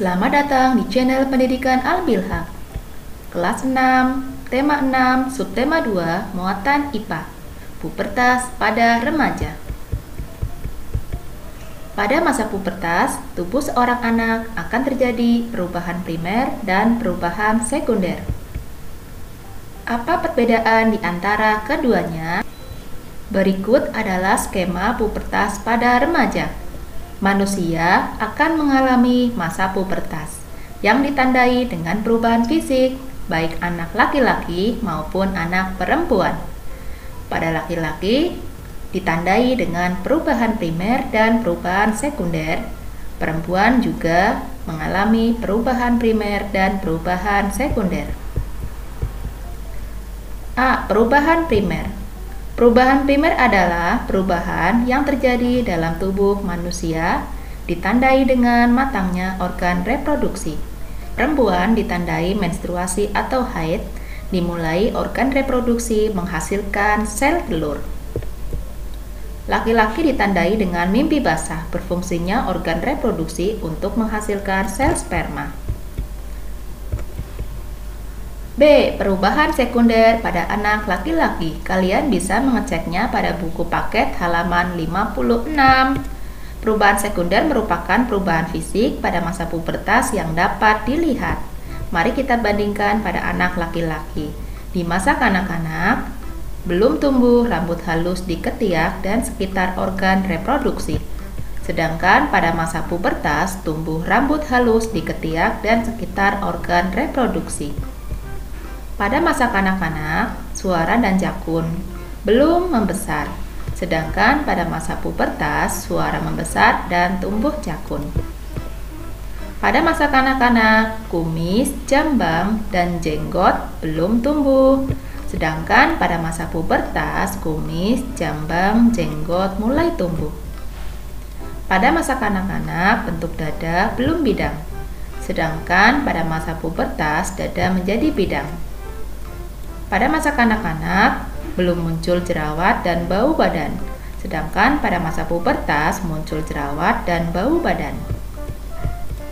Selamat datang di channel Pendidikan Al-Bilhaq. Kelas 6, tema 6, subtema 2, muatan IPA. Pubertas pada remaja. Pada masa pubertas, tubuh seorang anak akan terjadi perubahan primer dan perubahan sekunder. Apa perbedaan di antara keduanya? Berikut adalah skema pubertas pada remaja. Manusia akan mengalami masa pubertas yang ditandai dengan perubahan fisik, baik anak laki-laki maupun anak perempuan. Pada laki-laki, ditandai dengan perubahan primer dan perubahan sekunder. Perempuan juga mengalami perubahan primer dan perubahan sekunder. A. Perubahan primer. Perubahan primer adalah perubahan yang terjadi dalam tubuh manusia, ditandai dengan matangnya organ reproduksi. Perempuan ditandai menstruasi atau haid, dimulai organ reproduksi menghasilkan sel telur. Laki-laki ditandai dengan mimpi basah, berfungsinya organ reproduksi untuk menghasilkan sel sperma. B. Perubahan sekunder pada anak laki-laki. Kalian bisa mengeceknya pada buku paket halaman 56. Perubahan sekunder merupakan perubahan fisik pada masa pubertas yang dapat dilihat. Mari kita bandingkan pada anak laki-laki. Di masa kanak-kanak, belum tumbuh rambut halus di ketiak dan sekitar organ reproduksi. Sedangkan pada masa pubertas, tumbuh rambut halus di ketiak dan sekitar organ reproduksi. Pada masa kanak-kanak, suara dan jakun belum membesar, sedangkan pada masa pubertas, suara membesar dan tumbuh jakun. Pada masa kanak-kanak, kumis, jambang, dan jenggot belum tumbuh, sedangkan pada masa pubertas, kumis, jambang, jenggot mulai tumbuh. Pada masa kanak-kanak, bentuk dada belum bidang, sedangkan pada masa pubertas, dada menjadi bidang. Pada masa kanak-kanak, belum muncul jerawat dan bau badan, sedangkan pada masa pubertas muncul jerawat dan bau badan.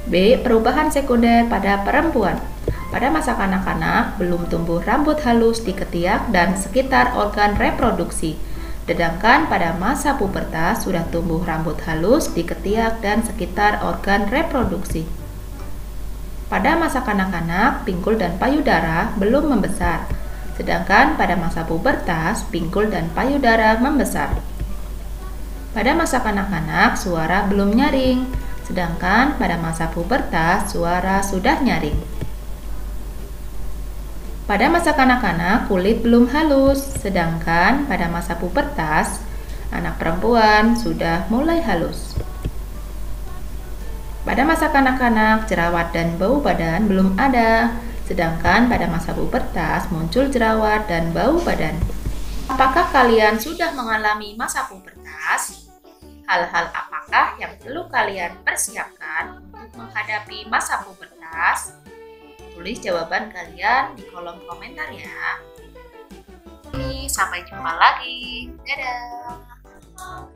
B. Perubahan sekunder pada perempuan. Pada masa kanak-kanak, belum tumbuh rambut halus di ketiak dan sekitar organ reproduksi, sedangkan pada masa pubertas sudah tumbuh rambut halus di ketiak dan sekitar organ reproduksi. Pada masa kanak-kanak, pinggul dan payudara belum membesar, sedangkan pada masa pubertas, pinggul dan payudara membesar. Pada masa kanak-kanak, suara belum nyaring, sedangkan pada masa pubertas, suara sudah nyaring. Pada masa kanak-kanak, kulit belum halus, sedangkan pada masa pubertas, anak perempuan sudah mulai halus. Pada masa kanak-kanak, jerawat dan bau badan belum ada, sedangkan pada masa pubertas muncul jerawat dan bau badan. Apakah kalian sudah mengalami masa pubertas? Hal-hal apakah yang perlu kalian persiapkan untuk menghadapi masa pubertas? Tulis jawaban kalian di kolom komentar ya. Sampai jumpa lagi. Dadah.